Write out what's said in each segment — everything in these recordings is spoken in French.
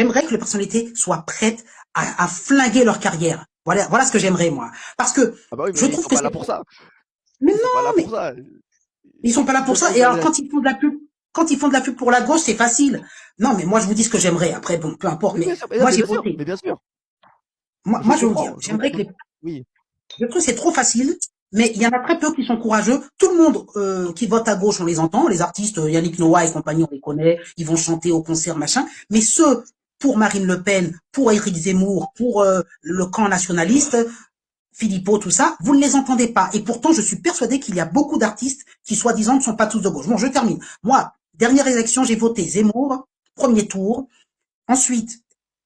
J'aimerais que les personnalités soient prêtes à flinguer leur carrière. Voilà ce que j'aimerais, moi. Parce que Ah bah oui, je mais ils trouve sont que pas là c'est... pour ça. Mais Ils sont pas non, là pour mais ça. ils sont pas là Ils pour peuvent ça. pas Et alors, choisir. quand ils font de la pub pour la gauche, c'est facile. Non, mais moi, je vous dis ce que j'aimerais. Après, bon, peu importe. Oui, bien Mais sûr, moi, mais j'ai bien sûr, voté. mais bien sûr. Moi, je vais vous dire, Je j'aimerais que comprends. les... Oui. Je trouve que c'est trop facile, mais il y en a très peu qui sont courageux. Tout le monde qui vote à gauche, on les entend. Les artistes, Yannick Noah et compagnie, on les connaît. Ils vont chanter au concert, machin. Mais ceux pour Marine Le Pen, pour Éric Zemmour, pour le camp nationaliste, Philippot, tout ça, vous ne les entendez pas. Et pourtant, je suis persuadé qu'il y a beaucoup d'artistes qui, soi-disant, ne sont pas tous de gauche. Bon, je termine. Moi, dernière élection, j'ai voté Zemmour, premier tour. Ensuite,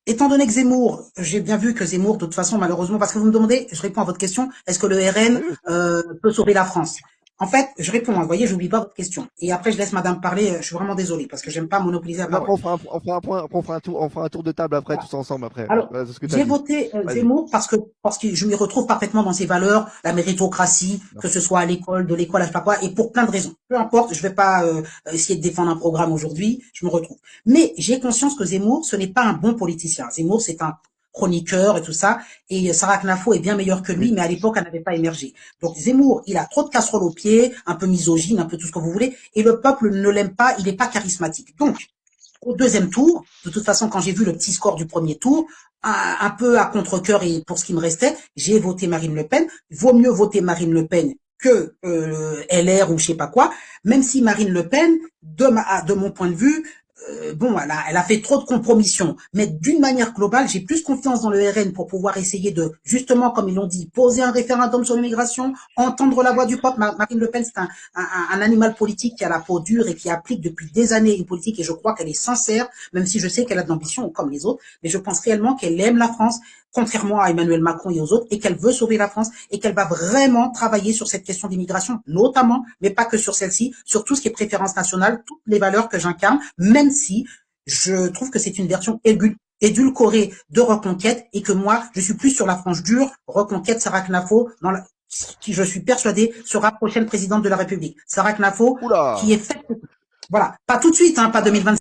étant donné que Zemmour, j'ai bien vu que Zemmour, de toute façon, malheureusement, parce que vous me demandez, je réponds à votre question, est-ce que le RN Oui, oui. peut sauver la France? En fait, je réponds, vous voyez, j'oublie pas votre question. Et après, je laisse madame parler, je suis vraiment désolé, parce que j'aime pas monopoliser la Mais après, parole. on fera un point, après, on fera un tour de table après, Voilà. tous ensemble après. Alors, Voilà, c'est ce que tu as j'ai dit. voté Vas-y. Zemmour parce que je m'y retrouve parfaitement dans ses valeurs, la méritocratie, que ce soit à l'école, de l'école, à je sais pas quoi, et pour plein de raisons. Peu importe, je vais pas essayer de défendre un programme aujourd'hui, je me retrouve. Mais j'ai conscience que Zemmour, ce n'est pas un bon politicien. Zemmour, c'est un chroniqueur et tout ça, et Sarah Knafo est bien meilleure que lui, Oui. mais à l'époque, elle n'avait pas émergé. Donc Zemmour, il a trop de casseroles aux pieds, un peu misogyne, un peu tout ce que vous voulez, et le peuple ne l'aime pas, il n'est pas charismatique. Donc, au deuxième tour, de toute façon, quand j'ai vu le petit score du premier tour, un peu à contre-cœur et pour ce qui me restait, j'ai voté Marine Le Pen. Vaut mieux voter Marine Le Pen que LR ou je sais pas quoi, même si Marine Le Pen, de mon point de vue, bon, elle a fait trop de compromissions. Mais d'une manière globale, j'ai plus confiance dans le RN pour pouvoir essayer de, justement, comme ils l'ont dit, poser un référendum sur l'immigration, entendre la voix du peuple. Marine Le Pen, c'est un animal politique qui a la peau dure et qui applique depuis des années une politique et je crois qu'elle est sincère, même si je sais qu'elle a de l'ambition comme les autres, mais je pense réellement qu'elle aime la France, contrairement à Emmanuel Macron et aux autres, et qu'elle veut sauver la France et qu'elle va vraiment travailler sur cette question d'immigration, notamment, mais pas que sur celle-ci, sur tout ce qui est préférence nationale, toutes les valeurs que j'incarne, même si je trouve que c'est une version édulcorée de Reconquête et que moi, je suis plus sur la frange dure, Reconquête, Sarah Knafo, qui, je suis persuadée, sera prochaine présidente de la République. Sarah Knafo, qui Oula! est faite, voilà, pas tout de suite, hein, pas 2025.